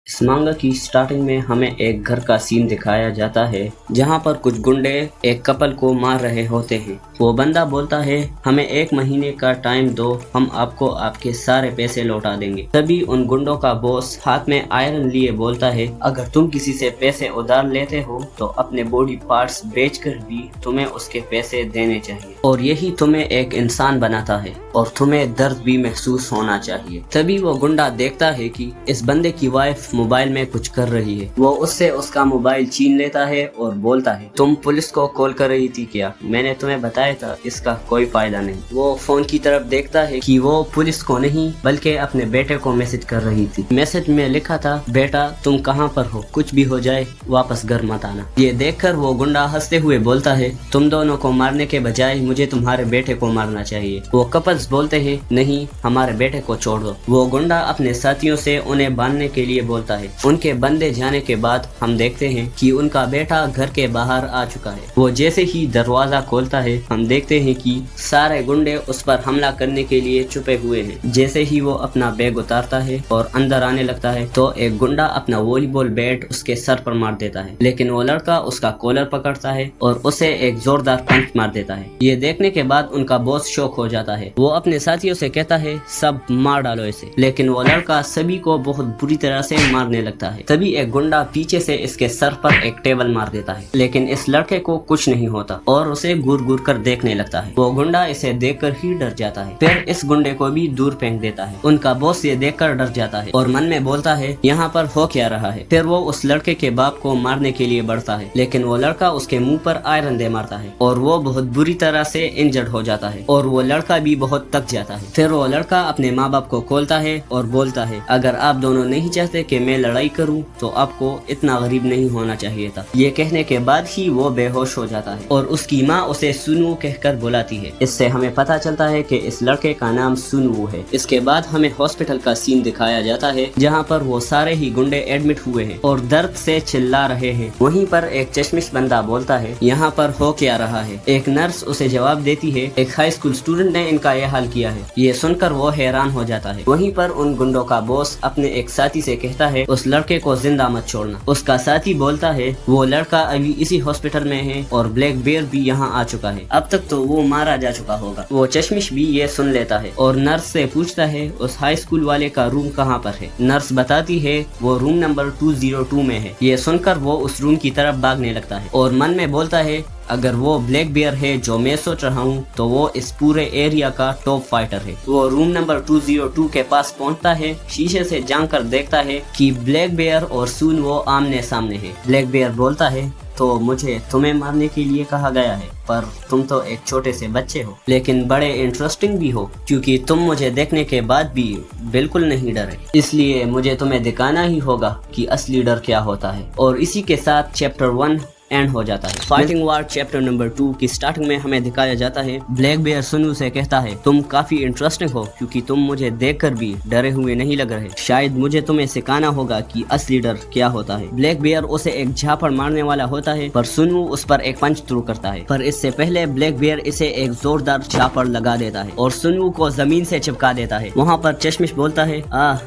इस मांगा की स्टार्टिंग में हमें एक घर का सीन दिखाया जाता है जहां पर कुछ गुंडे एक कपल को मार रहे होते हैं। वो बंदा बोलता है हमें 1 महीने का टाइम दो, हम आपको आपके सारे पैसे लौटा देंगे। तभी उन गुंडों का बॉस हाथ में आयरन लिए बोलता है अगर तुम किसी से पैसे उधार लेते हो तो अपने बॉडी पार्ट्स बेचकर भी तुम्हें उसके पैसे देने चाहिए और यही तुम्हें एक इंसान बनाता है और तुम्हें दर्द भी महसूस होना चाहिए। तभी वो गुंडा देखता है कि इस बंदे की वाइफ मोबाइल में कुछ कर रही है। वो उससे उसका मोबाइल छीन लेता है और बोलता है तुम पुलिस को कॉल कर रही थी क्या? मैंने तुम्हें बताया था इसका कोई फायदा नहीं। वो फोन की तरफ देखता है कि वो पुलिस को नहीं बल्कि अपने बेटे को मैसेज कर रही थी। मैसेज में लिखा था बेटा तुम कहाँ पर हो, कुछ भी हो जाए वापस घर मत आना। ये देखकर वो गुंडा हंसते हुए बोलता है तुम दोनों को मारने के बजाय मुझे तुम्हारे बेटे को मारना चाहिए। वो कपल्स बोलते हैं नहीं हमारे बेटे को छोड़ दो। वो गुंडा अपने साथियों से उन्हें बांधने के लिए बोलता है। उनके बंदे जाने के बाद हम देखते हैं कि उनका बेटा घर के बाहर आ चुका है। वो जैसे ही दरवाजा खोलता है हम देखते हैं कि सारे गुंडे उस पर हमला करने के लिए छुपे हुए हैं। जैसे ही वो अपना बैग उतारता है और अंदर आने लगता है तो एक गुंडा अपना वॉलीबॉल बैट उसके सर पर मार देता है, लेकिन वो लड़का उसका कॉलर पकड़ता है और उसे एक जोरदार पंच मार देता है। ये देखने के बाद उनका बॉस शॉक हो जाता है। वो अपने साथियों से कहता है सब मार डालो इसे, लेकिन वो लड़का सभी को बहुत बुरी तरह से मारने लगता है। तभी एक गुंडा पीछे से इसके सर पर एक टेबल मार देता है, लेकिन इस लड़के को कुछ नहीं होता और उसे घूर घूर कर देखने लगता है। वो गुंडा इसे देखकर ही डर जाता है, फिर इस गुंडे को भी दूर फेंक देता है। उनका बॉस ये देखकर डर जाता है और मन में बोलता है यहाँ पर हो क्या रहा है। फिर वो उस लड़के के बाप को मारने के लिए बढ़ता है, लेकिन वो लड़का उसके मुंह पर आयरन दे मारता है और वो बहुत बुरी तरह से इंजर्ड हो जाता है और वो लड़का भी बहुत थक जाता है। फिर वो लड़का अपने माँ बाप को खोलता है और बोलता है अगर आप दोनों नहीं चाहते कि मैं लड़ाई करूं तो आपको इतना गरीब नहीं होना चाहिए था। ये कहने के बाद ही वो बेहोश हो जाता है और उसकी माँ उसे सुनु कहकर बुलाती है। इससे हमें पता चलता है कि इस लड़के का नाम सुनु है। इसके बाद हमें हॉस्पिटल का सीन दिखाया जाता है जहाँ पर वो सारे ही गुंडे एडमिट हुए हैं और दर्द से चिल्ला रहे हैं। वहीं पर एक चश्मिश बंदा बोलता है यहाँ पर हो क्या रहा है। एक नर्स उसे जवाब देती है एक हाई स्कूल स्टूडेंट ने इनका यह हाल किया है। ये सुनकर वो हैरान हो जाता है। वहीं पर उन गुंडों का बॉस अपने एक साथी से कहता है उस लड़के को जिंदा मत छोड़ना। उसका साथी बोलता है वो लड़का अभी इसी हॉस्पिटल में है और ब्लैक बेयर भी यहाँ आ चुका है, अब तक तो वो मारा जा चुका होगा। वो चश्मिश भी ये सुन लेता है और नर्स से पूछता है उस हाई स्कूल वाले का रूम कहाँ पर है। नर्स बताती है वो रूम नंबर 202 में है। ये सुनकर वो उस रूम की तरफ भागने लगता है और मन में बोलता है अगर वो ब्लैक बेयर है जो मैं सोच रहा हूँ तो वो इस पूरे एरिया का टॉप फाइटर है। वो रूम नंबर 202 के पास पहुँचता है, शीशे से झांक कर देखता है कि ब्लैक बेयर और सुन वो आमने सामने है। ब्लैक बेयर बोलता है तो मुझे तुम्हें मारने के लिए कहा गया है, पर तुम तो एक छोटे से बच्चे हो लेकिन बड़े इंटरेस्टिंग भी हो क्योंकि तुम मुझे देखने के बाद भी बिल्कुल नहीं डरे, इसलिए मुझे तुम्हें दिखाना ही होगा कि असली डर क्या होता है। और इसी के साथ चैप्टर 1 एंड हो जाता है। फाइटिंग वार चैप्टर नंबर 2 की स्टार्टिंग में हमें दिखाया जाता है ब्लैक बेयर सुनु से कहता है तुम काफी इंटरेस्टिंग हो क्योंकि तुम मुझे देखकर भी डरे हुए नहीं लग रहे, शायद मुझे तुम्हें सिखाना होगा कि असली डर क्या होता है। ब्लैक बेयर उसे एक झापड़ मारने वाला होता है पर सुनु उस पर एक पंच थ्रू करता है, पर इससे पहले ब्लैक बेयर इसे एक जोरदार झापड़ लगा देता है और सुनु को जमीन से चिपका देता है। वहाँ पर चश्मिश बोलता है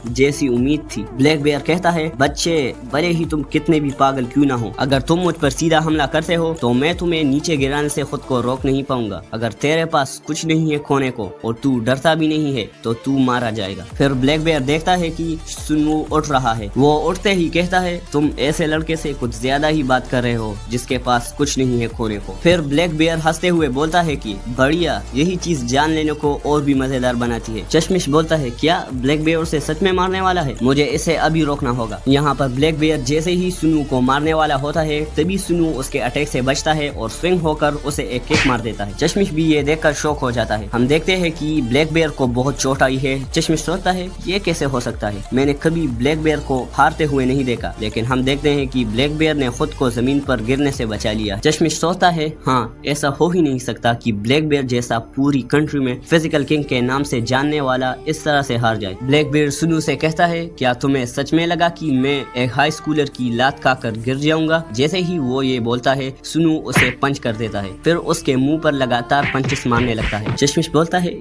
जैसी उम्मीद थी। ब्लैक बेयर कहता है बच्चे भले ही तुम कितने भी पागल क्यों ना हो, अगर तुम मुझ पर सीधा हमला करते हो तो मैं तुम्हें नीचे गिराने से खुद को रोक नहीं पाऊंगा। अगर तेरे पास कुछ नहीं है खोने को और तू डरता भी नहीं है तो तू मारा जाएगा। फिर ब्लैक बेयर देखता है कि सुनु उठ रहा है। वो उठते ही कहता है तुम ऐसे लड़के से कुछ ज्यादा ही बात कर रहे हो जिसके पास कुछ नहीं है खोने को। फिर ब्लैक बेयर हंसते हुए बोलता है कि बढ़िया, यही चीज जान लेने को और भी मजेदार बनाती है। चश्मिश बोलता है क्या ब्लैक बेयर उसे सच में मारने वाला है? मुझे इसे अभी रोकना होगा। यहाँ पर ब्लैक बेयर जैसे ही सुनु को मारने वाला होता है तभी सुनु उसके अटैक से बचता है और स्विंग होकर उसे एक किक मार देता है। चश्मिश भी ये देखकर शॉक हो जाता है। हम देखते हैं कि ब्लैक बेयर को बहुत चोट आई है। चश्मिश सोचता है ये कैसे हो सकता है, मैंने कभी ब्लैक बेयर को हारते हुए नहीं देखा, लेकिन हम देखते हैं कि ब्लैक बेयर ने खुद को जमीन पर गिरने से बचा लिया। चश्मिश सोचता है हाँ ऐसा हो ही नहीं सकता कि ब्लैक बेयर जैसा पूरी कंट्री में फिजिकल किंग के नाम से जानने वाला इस तरह से हार जाए। ब्लैक बेयर सुनु से कहता है क्या तुम्हें सच में लगा कि मैं एक हाई स्कूलर की लात खाकर गिर जाऊंगा? जैसे ही वो یہ بولتا ہے سنو اسے پنچ کر دیتا ہے، پھر اس کے منہ پر لگاتار پنچز مارنے لگتا ہے۔ چشمش بولتا ہے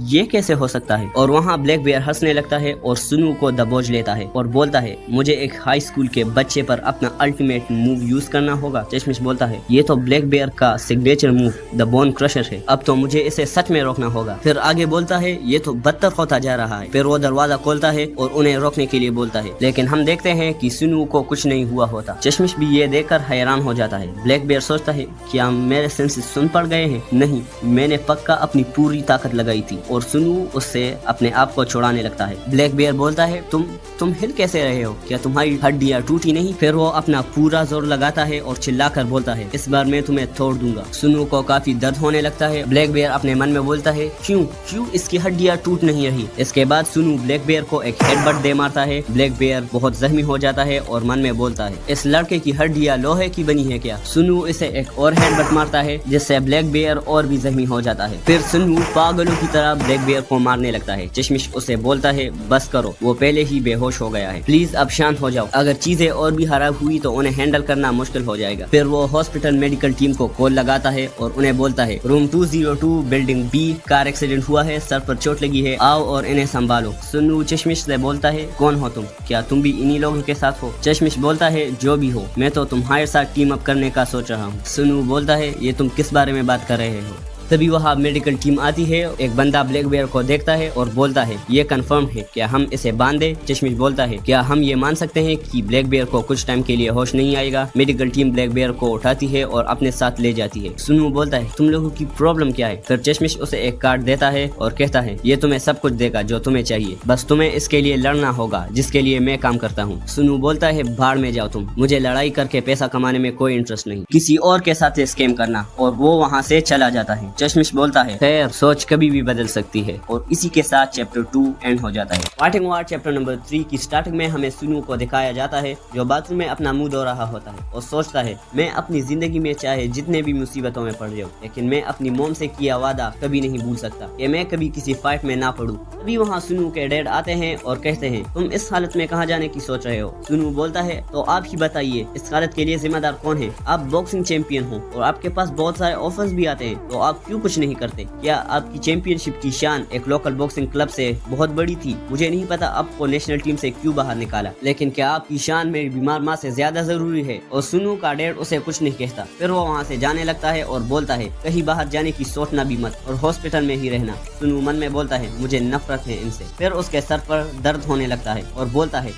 یہ کیسے ہو سکتا ہے، اور وہاں بلیک بیئر ہنسنے لگتا ہے اور سنو کو دبوچ لیتا ہے اور بولتا ہے مجھے ایک ہائی اسکول کے بچے پر اپنا الٹیمیٹ موو یوز کرنا ہوگا۔ چشمش بولتا ہے یہ تو بلیک بیئر کا سگنیچر موو دا بون کرشر ہے، اب تو مجھے اسے سچ میں روکنا ہوگا۔ پھر آگے بولتا ہے یہ تو بدتر ہوتا جا رہا ہے، پھر وہ دروازہ کھولتا ہے اور انہیں روکنے کے لیے بولتا ہے، لیکن ہم دیکھتے ہیں کہ سنو کو کچھ نہیں ہوا ہوتا۔ چشمش بھی یہ دیکھ کر حیران ہو جاتا ہے۔ بلیک بیئر سوچتا ہے کیا میرے سینسز سن پڑ گئے ہیں؟ نہیں، میں نے پکا اپنی پوری طاقت لگائی تھی، اور سنو اس سے اپنے آپ کو چھڑانے لگتا ہے۔ بلیک بیئر بولتا ہے تم ہل کیسے رہے ہو؟ کیا تمہاری ہڈیاں ٹوٹی نہیں؟ پھر وہ اپنا پورا زور لگاتا ہے اور چلا کر بولتا ہے اس بار میں تمہیں توڑ دوں گا۔ سنو کو کافی درد ہونے لگتا ہے۔ بلیک بیئر اپنے من میں بولتا ہے کیوں اس کی ہڈیاں ٹوٹ نہیں رہی؟ اس کے بعد سنو بلیک بیئر کو ایک ہیڈ بٹ دے مارتا ہے۔ بلیک بیئر بہت زخمی ہو جاتا ہے اور من میں بولتا ہے اس لڑکے کی ہڈیاں لوہے کی بنی ہے کیا؟ سنو اسے ایک اور ہیڈ بٹ مارتا ہے جس سے بلیک بیئر اور بھی زخمی ہو جاتا ہے۔ پھر سنو پاگلوں کی طرح بلیک بیئر کو مارنے لگتا ہے۔ چشمش اسے بولتا ہے بس کرو، وہ پہلے ہی بے ہوش ہو گیا ہے، پلیز اب شانت ہو جاؤ، اگر چیزیں اور بھی خراب ہوئی تو انہیں ہینڈل کرنا مشکل ہو جائے گا۔ پھر وہ ہاسپٹل میڈیکل ٹیم کو کال لگاتا ہے اور انہیں بولتا ہے روم 202 بلڈنگ بی کار ایکسیڈنٹ ہوا ہے، سر پر چوٹ لگی ہے، آؤ اور انہیں سنبھالو۔ سنو چشمش سے بولتا ہے کون ہو تم؟ کیا تم بھی انہی لوگوں کے ساتھ ہو؟ چشمش بولتا ہے جو بھی ہو، میں تو تمہارے ساتھ ٹیم اپ کرنے کا سوچ رہا ہوں۔ سنو بولتا ہے یہ تم کس بارے میں بات کر رہے ہو؟ تبھی وہاں میڈیکل ٹیم آتی ہے، ایک بندہ بلیک بیئر کو دیکھتا ہے اور بولتا ہے یہ کنفرم ہے، کیا ہم اسے باندھے؟ چشمش بولتا ہے کیا ہم یہ مان سکتے ہیں کہ بلیک بیئر کو کچھ ٹائم کے لیے ہوش نہیں آئے گا؟ میڈیکل ٹیم بلیک بیئر کو اٹھاتی ہے اور اپنے ساتھ لے جاتی ہے۔ سنو بولتا ہے تم لوگوں کی پرابلم کیا ہے؟ پھر چشمش اسے ایک کارڈ دیتا ہے اور کہتا ہے یہ تمہیں سب کچھ دے گا جو تمہیں چاہیے، بس تمہیں اس کے لیے لڑنا ہوگا جس کے لیے میں کام کرتا ہوں۔ سنو بولتا ہے بھاڑ میں جاؤ تم، مجھے لڑائی کر کے پیسہ کمانے میں کوئی انٹرسٹ نہیں، کسی اور کے ساتھ اسکیم کرنا، اور وہ وہاں سے چلا جاتا ہے۔ چشمش بولتا ہے خیر سوچ کبھی بھی بدل سکتی ہے، اور اسی کے ساتھ چیپٹر 2 اینڈ ہو جاتا ہے۔ فائٹنگ وار چیپٹر نمبر 3 کی سٹارٹنگ میں ہمیں سنو کو دکھایا جاتا ہے جو باتھ روم میں اپنا منہ دھو رہا ہوتا ہے اور سوچتا ہے میں اپنی زندگی میں چاہے جتنے بھی مصیبتوں میں پڑ جاؤں لیکن میں اپنی موم سے کیا وعدہ کبھی نہیں بھول سکتا کہ میں کبھی کسی فائٹ میں نہ پڑوں۔ تبھی وہاں سنو کے ڈیڈ آتے ہیں اور کہتے ہیں تم اس حالت میں کہاں جانے کی سوچ رہے ہو؟ سنو بولتا ہے تو آپ ہی بتائیے اس حالت کے لیے ذمہ دار کون ہے؟ آپ باکسنگ چیمپئن ہو اور آپ کے پاس بہت سارے آفرز بھی آتے ہیں، تو آپ کیوں کچھ نہیں کرتے؟ کیا آپ کی چیمپئن شپ کی شان ایک لوکل باکسنگ کلب سے بہت بڑی تھی؟ مجھے نہیں پتا آپ کو نیشنل ٹیم سے کیوں باہر نکالا، لیکن کیا آپ کی شان میری بیمار ماں سے زیادہ ضروری ہے؟ اور سنو کا ڈیڈ اسے کچھ نہیں کہتا۔ پھر وہ وہاں سے جانے لگتا ہے اور بولتا ہے کہیں باہر جانے کی سوچنا بھی مت اور ہاسپٹل میں ہی رہنا۔ سنو من میں بولتا ہے مجھے نفرت ہے ان سے۔ پھر اس کے سر پر درد ہونے لگتا ہے اور بولتا ہے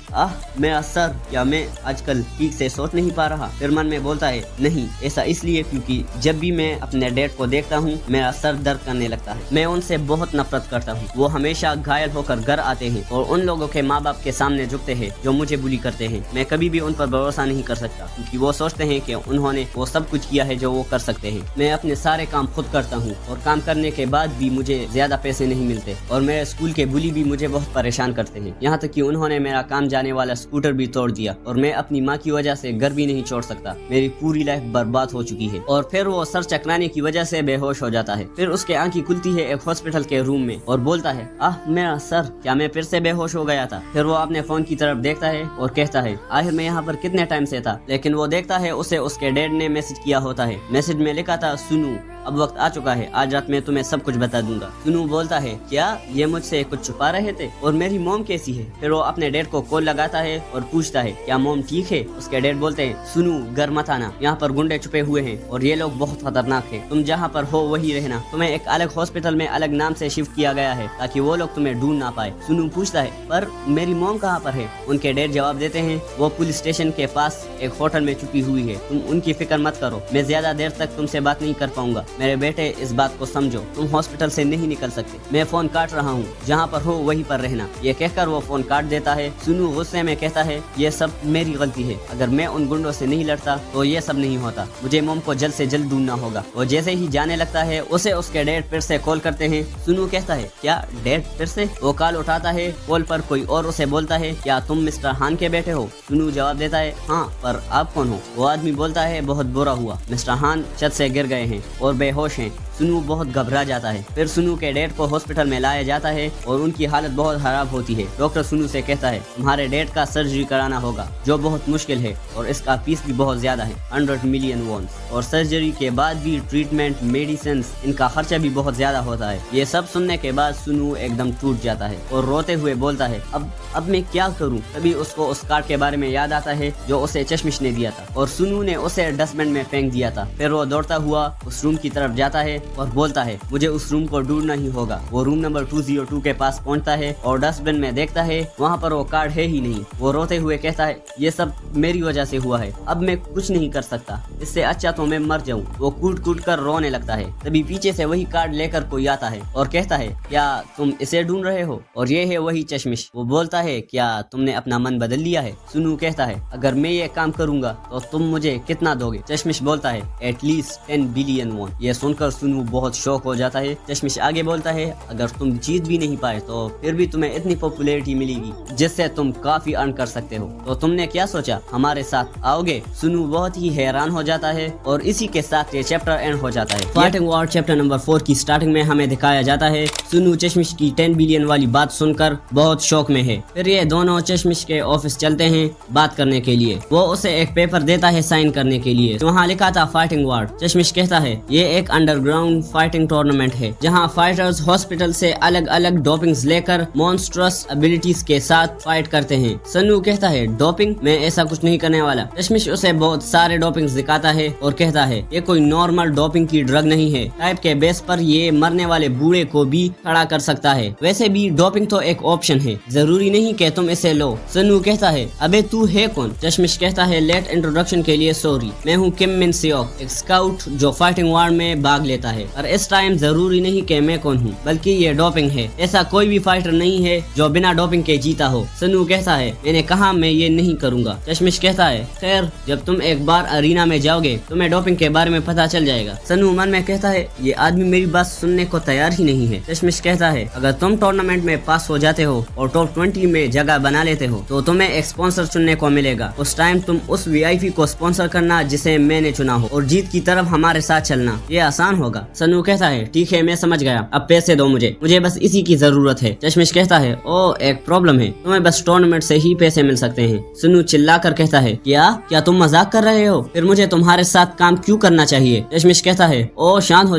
میرا سر، کیا میں آج کل ٹھیک سے سوچ نہیں پا رہا؟ پھر من میں بولتا ہے نہیں، ایسا اس لیے کیونکہ جب بھی میں اپنے ڈیڈ کو دیکھتا ہوں میرا سر درد کرنے لگتا ہے، میں ان سے بہت نفرت کرتا ہوں، وہ ہمیشہ گھائل ہو کر گھر آتے ہیں اور ان لوگوں کے ماں باپ کے سامنے جھکتے ہیں جو مجھے بلی کرتے ہیں، میں کبھی بھی ان پر بھروسہ نہیں کر سکتا کیونکہ وہ سوچتے ہیں کہ انہوں نے وہ سب کچھ کیا ہے جو وہ کر سکتے ہیں، میں اپنے سارے کام خود کرتا ہوں اور کام کرنے کے بعد بھی مجھے زیادہ پیسے نہیں ملتے، اور میرے اسکول کے بلی بھی مجھے بہت پریشان کرتے ہیں، یہاں تک کہ انہوں نے میرا کام جانے والا اسکوٹر بھی توڑ دیا، اور میں اپنی ماں کی وجہ سے گھر بھی نہیں چھوڑ سکتا، میری پوری لائف برباد ہو چکی ہے۔ اور پھر وہ سر چکرانے کی وجہ سے بے ہوش ہو جاتا ہے۔ پھر اس کے آنکھیں کھلتی ہے ایک ہاسپٹل کے روم میں اور بولتا ہے میرا سر، کیا میں پھر سے بے ہوش ہو گیا تھا؟ پھر وہ اپنے فون کی طرف دیکھتا ہے اور کہتا ہے آخر میں یہاں پر کتنے ٹائم سے تھا؟ لیکن وہ دیکھتا ہے اسے اس کے ڈیڈ نے میسج کیا ہوتا ہے، میسج میں لکھا تھا سنو اب وقت آ چکا ہے، آج رات میں تمہیں سب کچھ بتا دوں گا۔ سنو بولتا ہے کیا یہ مجھ سے کچھ چھپا رہے تھے؟ اور میری موم کیسی ہے؟ پھر وہ اپنے ڈیڈ کو کال لگاتا ہے اور پوچھتا ہے کیا موم ٹھیک ہے؟ اس کے ڈیڈ بولتے ہیں سنو گھر مت آنا، یہاں پر گنڈے چھپے ہوئے ہیں اور یہ لوگ بہت خطرناک ہیں، تم جہاں پر ہو وہی رہنا، تمہیں ایک الگ ہاسپٹل میں الگ نام سے شفٹ کیا گیا ہے تاکہ وہ لوگ تمہیں ڈھونڈ نہ پائے۔ سنو پوچھتا ہے پر میری موم کہاں پر ہے؟ ان کے ڈیڈ جواب دیتے ہیں وہ پولیس اسٹیشن کے پاس ایک ہوٹل میں چھپی ہوئی ہے، تم ان کی فکر مت کرو، میں زیادہ دیر تک تم سے بات نہیں کر پاؤں گا، میرے بیٹے اس بات کو سمجھو، تم ہاسپٹل سے نہیں نکل سکتے، میں فون کاٹ رہا ہوں، جہاں پر ہو وہیں پر رہنا۔ یہ کہہ کر وہ فون کاٹ دیتا ہے۔ سنو غصے میں کہتا ہے یہ سب میری غلطی ہے، اگر میں ان گنڈوں سے نہیں لڑتا تو یہ سب نہیں ہوتا، مجھے موم کو جلد سے جلد ڈھونڈنا ہوگا۔ وہ جیسے ہی جانے لگتا ہے اسے اس کے ڈیڈ پھر سے کال کرتے ہیں۔ سنو کہتا ہے کیا ڈیڈ پھر سے؟ وہ کال اٹھاتا ہے، کال پر کوئی اور اسے بولتا ہے کیا تم مسٹر خان کے بیٹے ہو؟ سنو جواب دیتا ہے ہاں، پر آپ کون ہو؟ وہ آدمی بولتا ہے بہت برا ہوا، مسٹر خان چھت سے گر گئے ہیں اور بے ہوش ہیں۔ سنو بہت گھبرا جاتا ہے۔ پھر سنو کے ڈیڈ کو ہاسپٹل میں لایا جاتا ہے اور ان کی حالت بہت خراب ہوتی ہے۔ ڈاکٹر سنو سے کہتا ہے تمہارے ڈیڈ کا سرجری کرانا ہوگا جو بہت مشکل ہے اور اس کا فیس بھی بہت زیادہ ہے 100 ملین وونز، اور سرجری کے بعد بھی ٹریٹمنٹ میڈیسنز ان کا خرچہ بھی بہت زیادہ ہوتا ہے۔ یہ سب سننے کے بعد سنو ایک دم ٹوٹ جاتا ہے اور روتے ہوئے بولتا ہے اب میں کیا کروں؟ تبھی اس کو اس کارڈ کے بارے میں یاد آتا ہے جو اسے چشمش نے دیا تھا اور سنو نے اسے ڈسٹ بن میں پھینک دیا تھا۔ پھر وہ دوڑتا ہوا اس روم کی طرف جاتا ہے اور بولتا ہے مجھے اس روم کو ڈھونڈنا ہی ہوگا۔ وہ روم نمبر 202 کے پاس پہنچتا ہے اور ڈسٹ بن میں دیکھتا ہے وہاں پر وہ کارڈ ہے ہی نہیں۔ وہ روتے ہوئے کہتا ہے یہ سب میری وجہ سے ہوا ہے، اب میں کچھ نہیں کر سکتا، اس سے اچھا تو میں مر جاؤں۔ وہ کوٹ کوٹ کر رونے لگتا ہے۔ تبھی پیچھے سے وہی کارڈ لے کر کوئی آتا ہے اور کہتا ہے کیا تم اسے ڈھونڈ رہے ہو؟ اور یہ ہے وہی چشمش۔ وہ بولتا ہے کیا تم نے اپنا من بدل لیا ہے؟ سنو کہتا ہے اگر میں یہ کام کروں گا تو تم مجھے کتنا دو گے؟ چشمش بولتا ہے ایٹ لیسٹ 10 بلین وون۔ یہ سن کر سنو بہت شوق ہو جاتا ہے۔ چشمش آگے بولتا ہے اگر تم جیت بھی نہیں پائے تو پھر بھی تمہیں اتنی پاپولیرٹی ملے گی جس سے تم کافی ارن کر سکتے ہو، تو تم نے کیا سوچا ہمارے ساتھ آؤ گے؟ سنو بہت ہی حیران ہو جاتا ہے اور اسی کے ساتھ یہ چیپٹر اینڈ ہو جاتا ہے۔ فائٹنگ وار چیپٹر نمبر 4 کی سٹارٹنگ میں ہمیں دکھایا جاتا ہے سنو چشمش کی 10 بلین والی بات سن کر بہت شوق میں ہے۔ پھر یہ دونوں چشمش کے آفس چلتے ہیں بات کرنے کے لیے۔ وہ اسے ایک پیپر دیتا ہے سائن کرنے کے لیے، وہاں لکھا تھا فائٹنگ وار۔ چشمش کہتا ہے یہ ایک انڈر گراؤنڈ فائٹنگ ٹورنامنٹ ہے جہاں فائٹرز ہاسپٹل سے الگ الگ ڈوپنگز لے کر مونسٹرس ابیلٹیز کے ساتھ فائٹ کرتے ہیں۔ سنو کہتا ہے ڈوپنگ؟ میں ایسا کچھ نہیں کرنے والا۔ چشمش اسے بہت سارے ڈوپنگز دکھاتا ہے اور کہتا ہے یہ کوئی نارمل ڈوپنگ کی ڈرگ نہیں ہے، ٹائپ کے بیس پر یہ مرنے والے بوڑھے کو بھی کھڑا کر سکتا ہے۔ ویسے بھی ڈوپنگ تو ایک آپشن ہے، ضروری نہیں کہ تم اسے لو۔ سنو کہتا ہے ابے تو ہے کون؟ چشمش کہتا ہے لیٹ انٹروڈکشن کے لیے سوری، میں ہوں کم من سیوک، ایک اسکاؤٹ جو فائٹنگ وار میں بھاگ لیتا ہے، اور اس ٹائم ضروری نہیں کہ میں کون ہوں بلکہ یہ ڈوپنگ ہے۔ ایسا کوئی بھی فائٹر نہیں ہے جو بنا ڈوپنگ کے جیتا ہو۔ سنو کہتا ہے میں نے کہا میں یہ نہیں کروں گا۔ چشمش کہتا ہے خیر جب تم ایک بار ارینا میں جاؤ گے تمہیں ڈوپنگ کے بارے میں پتہ چل جائے گا۔ سنو من میں کہتا ہے یہ آدمی میری بات سننے کو تیار ہی نہیں ہے۔ چشمش کہتا ہے اگر تم ٹورنامنٹ میں پاس ہو جاتے ہو اور ٹاپ 20 میں جگہ بنا لیتے ہو تو تمہیں ایک اسپانسر چننے کو ملے گا۔ اس ٹائم تم اس VIP کو اسپانسر کرنا جسے میں نے چنا ہو اور جیت کی طرف ہمارے ساتھ چلنا، یہ آسان ہوگا۔ سنو کہتا ہے ٹھیک ہے میں سمجھ گیا، اب پیسے دو مجھے بس اسی کی ضرورت ہے۔ چشمش کہتا ہے او ایک پرابلم ہے، تمہیں بس ٹورنامنٹ سے ہی پیسے مل سکتے ہیں۔ سنو چلا کر کہتا ہے کیا تم مذاق کر رہے ہو؟ پھر مجھے تمہارے ساتھ کام کیوں کرنا چاہیے؟ چشمش کہتا ہے او شانت ہو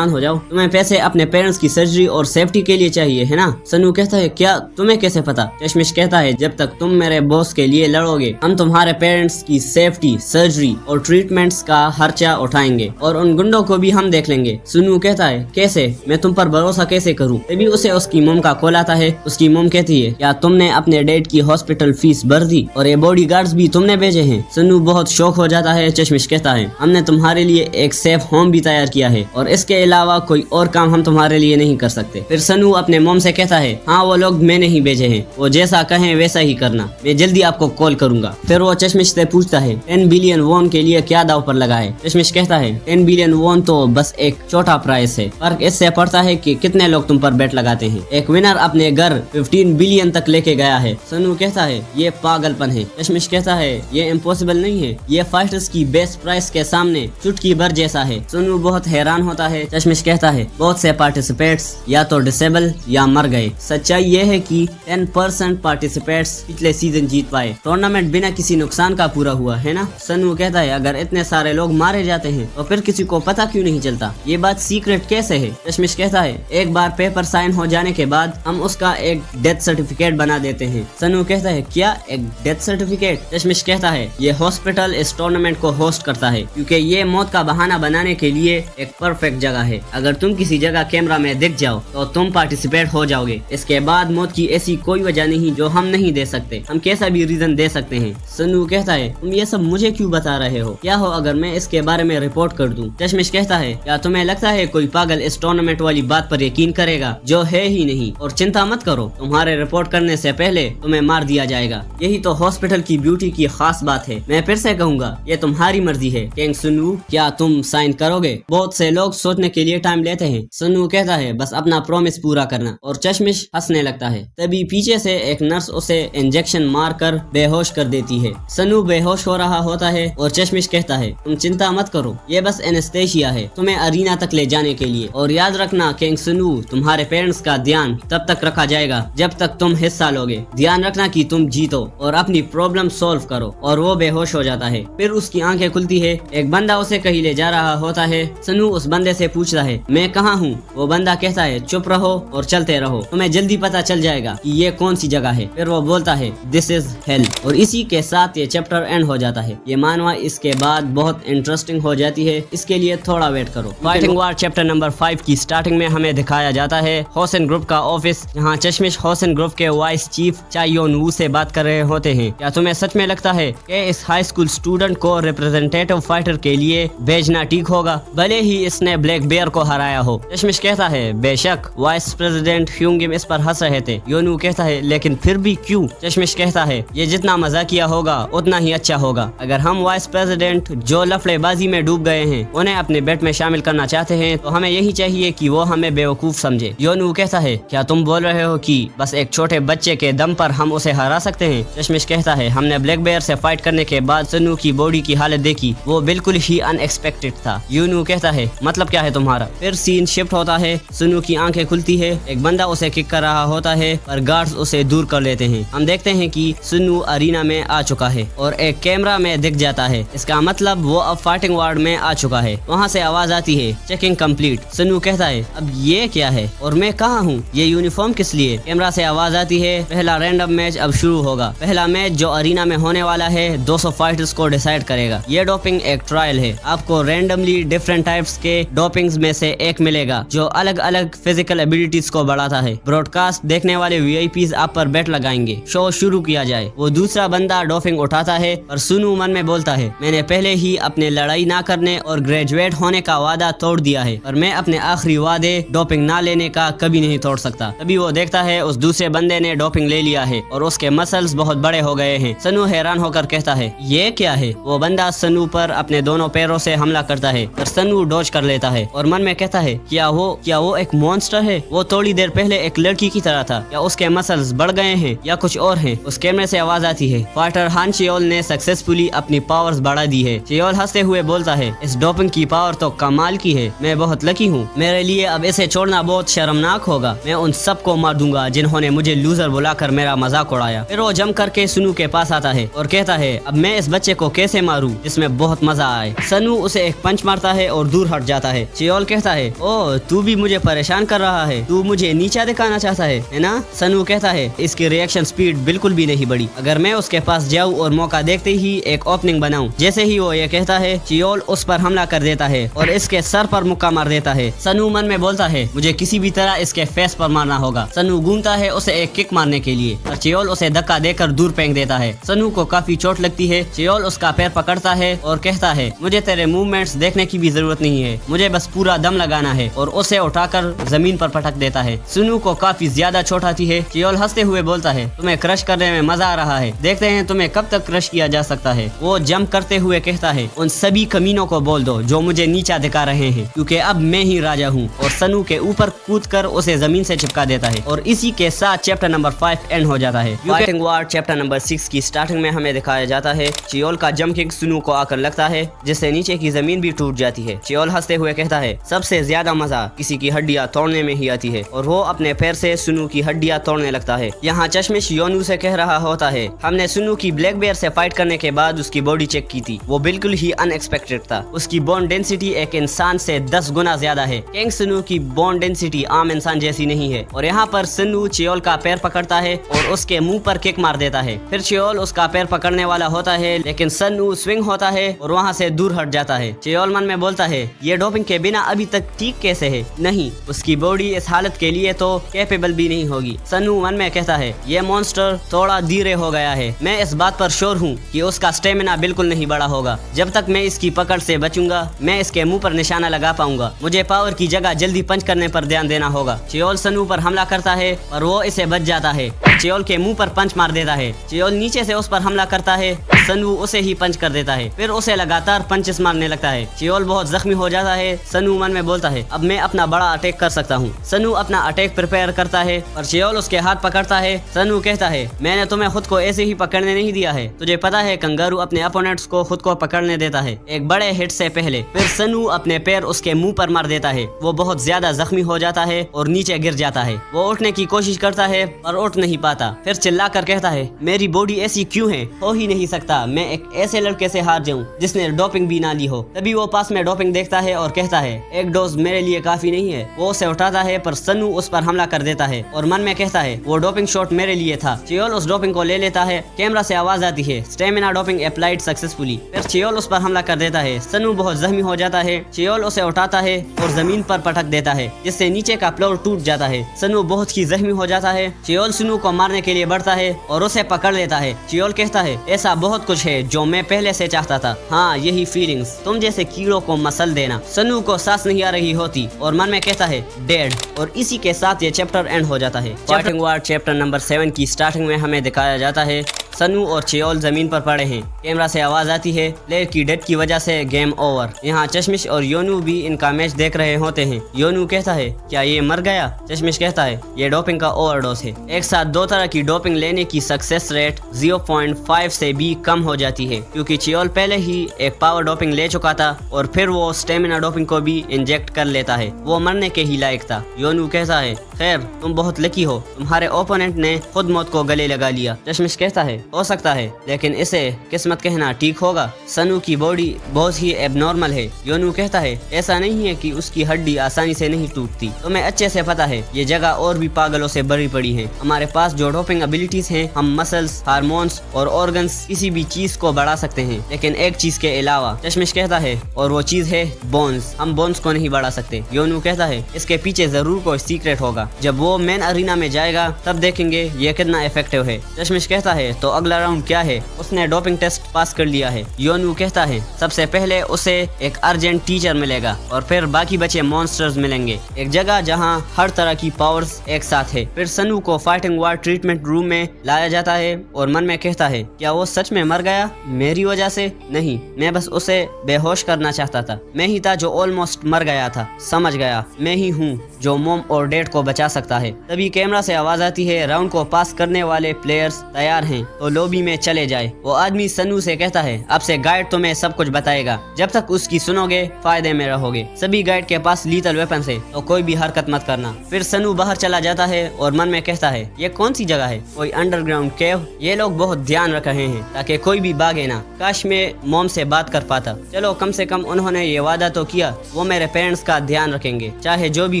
جاؤ، تمہیں پیسے اپنے پیرنٹس کی سرجری اور سیفٹی کے لیے چاہیے ہے نا؟ سنو کہتا ہے کیا تمہیں کیسے پتا؟ چشمش کہتا ہے جب تک تم میرے باس کے لیے لڑو گے ہم تمہارے پیرنٹس کی سیفٹی، سرجری اور ٹریٹمنٹس کا خرچہ اٹھائیں گے اور ان گنڈوں کو بھی ہم دیکھ لیں گے۔ سنو کہتا ہے کیسے؟ میں تم پر بھروسہ کیسے کروں؟ تبھی اسے اس کی موم کا کال آتا ہے۔ اس کی موم کہتی ہے کیا تم نے اپنے ڈیڈ کی ہاسپٹل فیس بھر دی اور یہ باڈی گارڈز بھی تم نے بھیجے ہیں؟ سنو بہت شوق ہو جاتا ہے۔ چشمش کہتا ہے ہم نے تمہارے لیے ایک سیف ہوم بھی تیار کیا ہے اور اس کے علاوہ کوئی اور کام ہم تمہارے لیے نہیں کر سکتے۔ پھر سنو اپنے موم سے کہتا ہے ہاں وہ لوگ میں نے ہی بھیجے ہیں، وہ جیسا کہیں ویسا ہی کرنا، میں جلدی آپ کو کال کروں گا۔ پھر وہ چشمش سے پوچھتا ہے 10 بلین وون کے لیے کیا داؤ پر لگا ہے؟ چشمش کہتا ہے 10 بلین وون تو بس ایک چھوٹا پرائز ہے، فرق اس سے پڑتا ہے کہ کتنے لوگ تم پر بیٹ لگاتے ہیں۔ ایک ونر اپنے گھر 15 بلین تک لے کے گیا ہے۔ سنو کہتا ہے یہ پاگل پن ہے۔ چشمش کہتا ہے یہ امپوسیبل نہیں ہے، یہ فائٹرز کی بیس پرائز کے سامنے چٹکی بھر جیسا ہے۔ سنو بہت حیران ہوتا ہے۔ چشمش کہتا ہے بہت سے پارٹیسپیٹس یا تو ڈسیبل یا مر گئے، سچائی یہ ہے کہ 10% پارٹیسپیٹس پچھلے سیزن جیت پائے، ٹورنامنٹ بنا کسی نقصان کا پورا ہوا ہے نا؟ سنو کہتا ہے اگر اتنے سارے لوگ مارے جاتے ہیں تو پھر کسی کو پتہ کیوں نہیں چلتا؟ یہ بات سیکرٹ کیسے ہے؟ چشمش کہتا ہے ایک بار پیپر سائن ہو جانے کے بعد ہم اس کا ایک ڈیتھ سرٹیفکیٹ بنا دیتے ہیں۔ سنو کہتا ہے کیا ایک ڈیتھ سرٹیفکیٹ؟ چشمش کہتا ہے یہ ہاسپٹل اس ٹورنامنٹ کو ہوسٹ کرتا ہے کیونکہ یہ موت کا بہانہ بنانے کے لیے ایک پرفیکٹ جگہ ہے۔ اگر تم کسی جگہ کیمرہ میں دکھ جاؤ تو تم پارٹیسپیٹ ہو جاؤ گے، اس کے بعد موت کی ایسی کوئی وجہ نہیں جو ہم نہیں دے سکتے، ہم کیسا بھی ریزن دے سکتے ہیں۔ سنو کہتا ہے تم یہ سب مجھے کیوں بتا رہے ہو؟ کیا ہو اگر میں اس کے بارے میں رپورٹ کر دوں؟ چشمش کہتا ہے کیا تمہیں لگتا ہے کوئی پاگل اس ٹورنامنٹ والی بات پر یقین کرے گا جو ہے ہی نہیں؟ اور چنتا مت کرو، تمہارے رپورٹ کرنے سے پہلے تمہیں مار دیا جائے گا، یہی تو ہاسپٹل کی بیوٹی کی خاص بات ہے۔ میں پھر سے کہوں گا یہ تمہاری مرضی ہے۔ کنگ سنو کیا تم سائن کرو گے؟ بہت سے لوگ سوچنے کے لیے ٹائم لیتے ہیں۔ سنو کہتا ہے بس اپنا پرومس پورا کرنا، اور چشمش ہنسنے لگتا ہے۔ تبھی پیچھے سے ایک نرس اسے انجیکشن مار کر بے ہوش کر دیتی ہے۔ سنو بے ہوش ہو رہا ہوتا ہے اور چشمش کہتا ہے تم چنتا مت کرو، یہ بس اینستھیشیا ہے، تمہیں ارینا तक ले जाने के लिए। और याद रखना किंग सुनु, तुम्हारे पेरेंट्स का ध्यान तब तक रखा जाएगा जब तक तुम हिस्सा लोगे। ध्यान रखना कि तुम जीतो और अपनी प्रॉब्लम सॉल्व करो। और वो बेहोश हो जाता है। फिर उसकी आंखें खुलती है। एक बंदा उसे कहीं ले जा रहा होता है। सुनु उस बंदे से पूछता है, मैं कहाँ हूँ? वो बंदा कहता है, चुप रहो और चलते रहो, तुम्हें जल्दी पता चल जाएगा कि ये कौन सी जगह है। फिर वो बोलता है, दिस इज हेल। और इसी के साथ ये चैप्टर एंड हो जाता है। ये मानवा इसके बाद बहुत इंटरेस्टिंग हो जाती है, इसके लिए थोड़ा वेट करो। फाइटिंग वार चैप्टर नंबर 5 की स्टार्टिंग में हमें दिखाया जाता है होसेन ग्रुप का ऑफिस, जहाँ चश्मिश होसेन ग्रुप के वाइस चीफ चायोन वू से बात कर रहे होते हैं। क्या तुम्हें सच में लगता है कि इस हाई स्कूल स्टूडेंट को रिप्रेजेंटेटिव फाइटर के लिए भेजना ठीक होगा, भले ही इसने ब्लैक बेयर को हराया हो? चश्मिश कहता है, बेशक। वाइस प्रेसिडेंट ह्यूंगिम इस पर हंस रहे थे। योनू कहता है, लेकिन फिर भी क्यों? चश्मिश कहता है, ये जितना मजाकिया होगा उतना ही अच्छा होगा। अगर हम वाइस प्रेसिडेंट जो लफड़ेबाजी में डूब गए हैं उन्हें अपने बेट में शामिल करना चाहते हैं तो हमें यही चाहिए कि वो हमें बेवकूफ समझे। योनू कहता है, क्या तुम बोल रहे हो कि बस एक छोटे बच्चे के दम पर हम उसे हरा सकते हैं? चश्मिश कहता है, हमने ब्लैक बेयर से फाइट करने के बाद सुनु की बॉडी की हालत देखी, वो बिल्कुल ही अनएक्सपेक्टेड था। योनू कहता है, मतलब क्या है तुम्हारा? फिर सीन शिफ्ट होता है। सुनु की आंखें खुलती है। एक बंदा उसे किक कर रहा होता है पर गार्ड्स उसे दूर कर लेते हैं। हम देखते हैं कि सुनु अरीना में आ चुका है और एक कैमरा में दिख जाता है। इसका मतलब वो अब फाइटिंग वार्ड में आ चुका है। वहाँ से आवाज आती है, चेकिंग कंप्लीट। सुनु कहता है, अब ये क्या है और मैं कहाँ हूँ? ये यूनिफॉर्म किस लिए? कैमरा से आवाज आती है, पहला रैंडम मैच अब शुरू होगा। पहला मैच जो अरीना में होने वाला है 200 फाइटर्स को डिसाइड करेगा। ये डोपिंग एक ट्रायल है। आपको रैंडमली डिफरेंट टाइप्स के डोपिंग्स में से एक मिलेगा जो अलग अलग फिजिकल एबिलिटीज को बढ़ाता है। ब्रॉडकास्ट देखने वाले वीआईपीज आप पर बेट लगाएंगे। शो शुरू किया जाए। वो दूसरा बंदा डोपिंग उठाता है और सुनु मन में बोलता है, मैंने पहले ही अपने लड़ाई ना करने और ग्रेजुएट होने का वादा तोड़ दिया है और मैं अपने आखिरी वादे डोपिंग ना लेने का कभी नहीं तोड़ सकता। तभी वो देखता है उस दूसरे बंदे ने डोपिंग ले लिया है और उसके मसल्स बहुत बड़े हो गए हैं। सनु हैरान होकर कहता है, ये क्या है? वो बंदा सनु पर अपने दोनों पैरों से हमला करता है और सनु डॉज कर लेता है और मन में कहता है, क्या वो एक मॉन्स्टर है? वो थोड़ी देर पहले एक लड़की की तरह था। या उसके मसल्स बढ़ गए हैं या कुछ और है? उस कैमरे से आवाज आती है, फाइटर हान चियोल ने सक्सेसफुली अपनी पावर्स बढ़ा दी है। चियोल हंसते हुए बोलता है, इस डोपिंग की पावर तो कमाल की है। मैं बहुत लकी हूँ। मेरे लिए अब इसे छोड़ना बहुत शर्मनाक होगा। मैं उन सबको मार दूंगा जिन्होंने मुझे लूजर बुलाकर मेरा मजाक उड़ाया। फिर वो जम करके सुनु के पास आता है और कहता है, अब मैं इस बच्चे को कैसे मारूं जिसमें बहुत मजा आए? सनु उसे एक पंच मारता है और दूर हट जाता है। चियोल कहता है, ओ तू भी मुझे परेशान कर रहा है, तू मुझे नीचा दिखाना चाहता है ना? सनु कहता है, इसकी रिएक्शन स्पीड बिल्कुल भी नहीं बढ़ी। अगर मैं उसके पास जाऊं और मौका देखते ही एक ओपनिंग बनाऊं। जैसे ही वो ये कहता है, चियोल उस पर हमला कर देता है और इसके सर पर मुक्का मार देता है। सनु मन में बोलता है, मुझे किसी भी तरह इसके फेस पर मारना होगा। सनु घूमता है उसे एक किक मारने के लिए और चियोल उसे धक्का देकर दूर फेंक देता है। सनु को काफी चोट लगती है। चियोल उसका पैर पकड़ता है और कहता है, मुझे तेरे मूवमेंट्स देखने की भी जरूरत नहीं है, मुझे बस पूरा दम लगाना है, और उसे उठाकर जमीन पर पटक देता है। सुनु को काफी ज्यादा चोट आती है। चियोल हंसते हुए बोलता है, तुम्हें क्रश करने में मजा आ रहा है, देखते हैं तुम्हें कब तक क्रश किया जा सकता है। वो जंप करते हुए कहता है, उन सभी कमीनों को बोल दो जो मुझे नीचा दिखा रहे हैं, क्योंकि अब मैं ही राजा हूँ। और सनु के ऊपर कूदकर उसे जमीन से चिपका देता है। और इसी के साथ चैप्टर नंबर 5 एंड हो जाता है। फाइटिंग वार चैप्टर नंबर 6 की स्टार्टिंग में हमें दिखाया जाता है, चियोल का जंप किक सुनु को आकर लगता है जिससे नीचे की जमीन भी टूट जाती है। चियोल हंसते हुए कहता है, सबसे ज्यादा मजा किसी की हड्डियां तोड़ने में ही आती है, और वो अपने पैर से सुनु की हड्डियां तोड़ने लगता है। यहाँ चश्मिश योनू से कह रहा होता है, हमने सुनु की ब्लैक बेयर से फाइट करने के बाद उसकी बॉडी चेक की थी, वो बिल्कुल ही अनएक्सपेक्टेड था। उसकी बोन डेंसिटी एक इंसान से 10 गुना ज्यादा है। किंग सुनु की बोन डेंसिटी आम इंसान जैसी नहीं है। और यहाँ पर सुनु चियोल का पैर पकड़ता है और उसके मुंह पर किक मार देता है। फिर चियोल उसका पैर पकड़ने वाला होता है, लेकिन सनु स्विंग होता है और वहाँ से दूर हट जाता है। चियोल मन में बोलता है, ये डोपिंग के बिना अभी तक ठीक कैसे है? नहीं, उसकी बॉडी इस हालत के लिए तो कैपेबल भी नहीं होगी। सनु मन में कहता है, ये मॉन्स्टर थोड़ा धीरे हो गया है। मैं इस बात पर श्योर हूँ कि उसका स्टेमिना बिल्कुल नहीं बड़ा होगा। जब तक मैं इसकी पकड़ से बचूंगा, मैं इसके मुंह पर निशाना लगा पाऊंगा। मुझे पावर की जगह जल्दी पंच करने पर ध्यान देना होगा। चियोल सनु पर हमला करता है और वो इसे बच जाता है। चियोल के मुंह पर पंच मार देता है। चियोल नीचे से उस पर हमला करता है, सनवू उसे ही पंच कर देता है, फिर उसे लगातार पंचेस मारने लगता है। चियोल बहुत जख्मी हो जाता है। सनवू मन में बोलता है अब मैं अपना बड़ा अटैक कर सकता हूँ। सनवू अपना अटैक प्रिपेयर करता है और चियोल उसके हाथ पकड़ता है। सनवू कहता है मैंने तुम्हें खुद को ऐसे ही पकड़ने नहीं दिया है, तुझे पता है कंगारू अपने अपोनेंट्स को खुद को पकड़ने देता है एक बड़े हिट से पहले। फिर सनवू अपने पैर उसके मुंह पर मार देता है। वो बहुत ज्यादा जख्मी हो जाता है और नीचे गिर जाता है। वो उठने की कोशिश करता है पर उठ नहीं पाता। फिर चिल्लाकर कहता है मेरी बॉडी ऐसी क्यों है, हो ही नहीं सकता मैं एक ऐसे लड़के से हार जाऊं जिसने डोपिंग भी ना ली हो। तभी वो पास में डोपिंग देखता है और कहता है एक डोज मेरे लिए काफी नहीं है। वो उसे उठाता है पर सनू उस पर हमला कर देता है और मन में कहता है वो डोपिंग शॉट मेरे लिए था। चियोल उस डोपिंग को ले लेता है। कैमरा से आवाज आती है स्टेमिना डोपिंग अप्लाइड सक्सेसफुली। फिर चियोल उस पर हमला कर देता है। सनू बहुत जख्मी हो जाता है। चियोल उसे उठाता है और जमीन पर पटक देता है जिससे नीचे का फ्लोर टूट जाता है। सनू बहुत ही जख्मी हो जाता है। चियोल सनू को मारने के लिए बढ़ता है और उसे पकड़ लेता है। चियोल कहता है ऐसा बहुत कुछ है जो मैं पहले से चाहता था, हाँ यही फीलिंग्स, तुम जैसे कीड़ों को मसल देना। सनू को सांस नहीं आ रही होती और मन में कहता है डेड। और इसी के साथ ये चैप्टर एंड हो जाता है। फाइटिंग वार चैप्टर नंबर 7 की स्टार्टिंग में हमें दिखाया जाता है सनू और चियोल जमीन पर पड़े हैं। कैमरा से आवाज आती है प्लेयर की डेथ की वजह से गेम ओवर। यहाँ चश्मिश और योनू भी इनका मैच देख रहे होते हैं। योनू कहता है क्या ये मर गया? चश्मिश कहता है ये डोपिंग का ओवरडोज है। एक साथ दो तरह की डोपिंग लेने की सक्सेस रेट 0.5 से भी कम हो जाती है क्योंकि चियोल पहले ही एक पावर डोपिंग ले चुका था और फिर वो स्टेमिना डोपिंग को भी इंजेक्ट कर लेता है। वो मरने के ही लायक था। योनू कहता है खैर तुम बहुत लकी हो, तुम्हारे ओपोनेंट ने खुद मौत को गले लगा लिया। चश्मिश कहता है हो सकता है लेकिन इसे किस्मत कहना ठीक होगा। सनू की बॉडी बहुत ही एबनॉर्मल है। योनू कहता है ऐसा नहीं है कि उसकी हड्डी आसानी से नहीं टूटती, तुम्हें अच्छे से पता है ये जगह और भी पागलों से भरी पड़ी है। हमारे पास जो डोपिंग एबिलिटीज हैं, हम मसल्स, हार्मोन्स और ऑर्गन्स किसी भी चीज को बढ़ा सकते हैं लेकिन एक चीज के अलावा। चश्मिश कहता है और वो चीज है बोन्स, हम बोन्स को नहीं बढ़ा सकते। योनू कहता है इसके पीछे जरूर कोई सीक्रेट होगा, जब वो मेन अरीना में जाएगा तब देखेंगे ये कितना इफेक्टिव है। चश्मिश कहता है तो अगला राउंड क्या है? उसने डोपिंग टेस्ट पास कर लिया है। योनू कहता है सबसे पहले उसे एक अर्जेंट टीचर मिलेगा और फिर बाकी बचे मॉन्स्टर्स मिलेंगे, एक जगह जहां हर तरह की पावर्स एक साथ है। फिर सनू को फाइटिंग वार ट्रीटमेंट रूम में लाया जाता है और मन में कहता है क्या वो सच में मर गया मेरी वजह से? नहीं, मैं बस उसे बेहोश करना चाहता था। मैं ही था जो ऑलमोस्ट मर गया था। समझ गया, मैं ही हूँ जो मॉम और डैड को बचा सकता है। तभी कैमरा से आवाज आती है राउंड को पास करने वाले प्लेयर्स तैयार हैं तो लॉबी में चले जाए। वो आदमी सनू से कहता है अब से गाइड तुम्हें सब कुछ बताएगा, जब तक उसकी सुनोगे फायदे में रहोगे। सभी गाइड के पास लीथल वेपन है तो कोई भी हरकत मत करना। फिर सनू बाहर चला जाता है और मन में कहता है ये कौन सी जगह है? कोई अंडरग्राउंड केव। ये लोग बहुत ध्यान रख रहे हैं ताकि कोई भी भागे ना। काश मैं मॉम से बात कर पाता। चलो कम से कम उन्होंने ये वादा तो किया वो मेरे पेरेंट्स का ध्यान रखेंगे, चाहे जो भी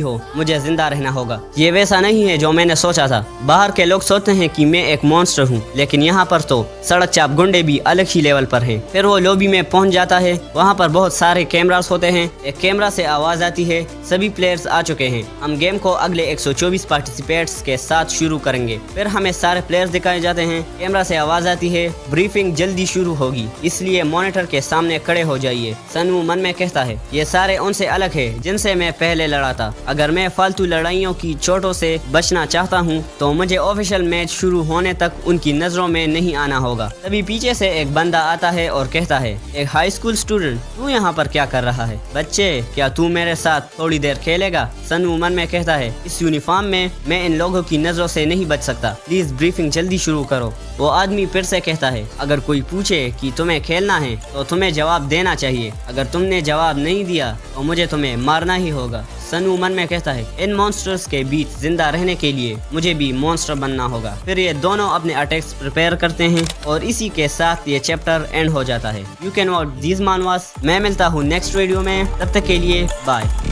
हो मुझे जिंदा रहना होगा। ये वैसा नहीं है जो मैंने सोचा था। बाहर के लोग सोचते हैं कि मैं एक मॉन्स्टर हूँ लेकिन यहाँ पर तो सड़क चाप गुंडे भी अलग ही लेवल पर हैं। फिर वो लॉबी में पहुंच जाता है। वहाँ पर बहुत सारे कैमरास होते हैं। एक कैमरा से आवाज आती है सभी प्लेयर्स आ चुके हैं, हम गेम को अगले 124 पार्टिसिपेंट्स के साथ शुरू करेंगे। फिर हमें सारे प्लेयर्स दिखाए जाते हैं। कैमरा से आवाज आती है ब्रीफिंग जल्दी शुरू होगी इसलिए मॉनिटर के सामने खड़े हो जाइए। सनू मन में कहता है ये सारे उनसे अलग है जिनसे मैं पहले लड़ा था। अगर मैं फालतू लड़ाइयों की चोटों से बचना चाहता हूँ तो मुझे ऑफिशियल मैच शुरू होने तक उनकी नजरों में नहीं आना होगा। तभी पीछे से एक बंदा आता है और कहता है एक हाई स्कूल स्टूडेंट तू यहाँ पर क्या कर रहा है? बच्चे क्या तू मेरे साथ थोड़ी देर खेलेगा? सनू मन में कहता है इस यूनिफॉर्म में मैं इन लोगों की नजरों से नहीं बच सकता, प्लीज ब्रीफिंग जल्दी शुरू करो। वो आदमी फिर से कहता है अगर कोई पूछे कि तुम्हें खेलना है तो तुम्हें जवाब देना चाहिए, अगर तुमने जवाब नहीं दिया तो मुझे तुम्हें मारना ही होगा। सनू मन में कहता है इन मॉन्स्टर्स के बीच जिंदा रहने के लिए मुझे भी मॉन्स्टर बनना होगा। फिर ये दोनों अपने अटैक्स प्रिपेयर करते हैं और इसी के साथ ये चैप्टर एंड हो जाता है। You can watch these मानवास। मैं मिलता हूँ नेक्स्ट वीडियो में, तब तक के लिए बाय।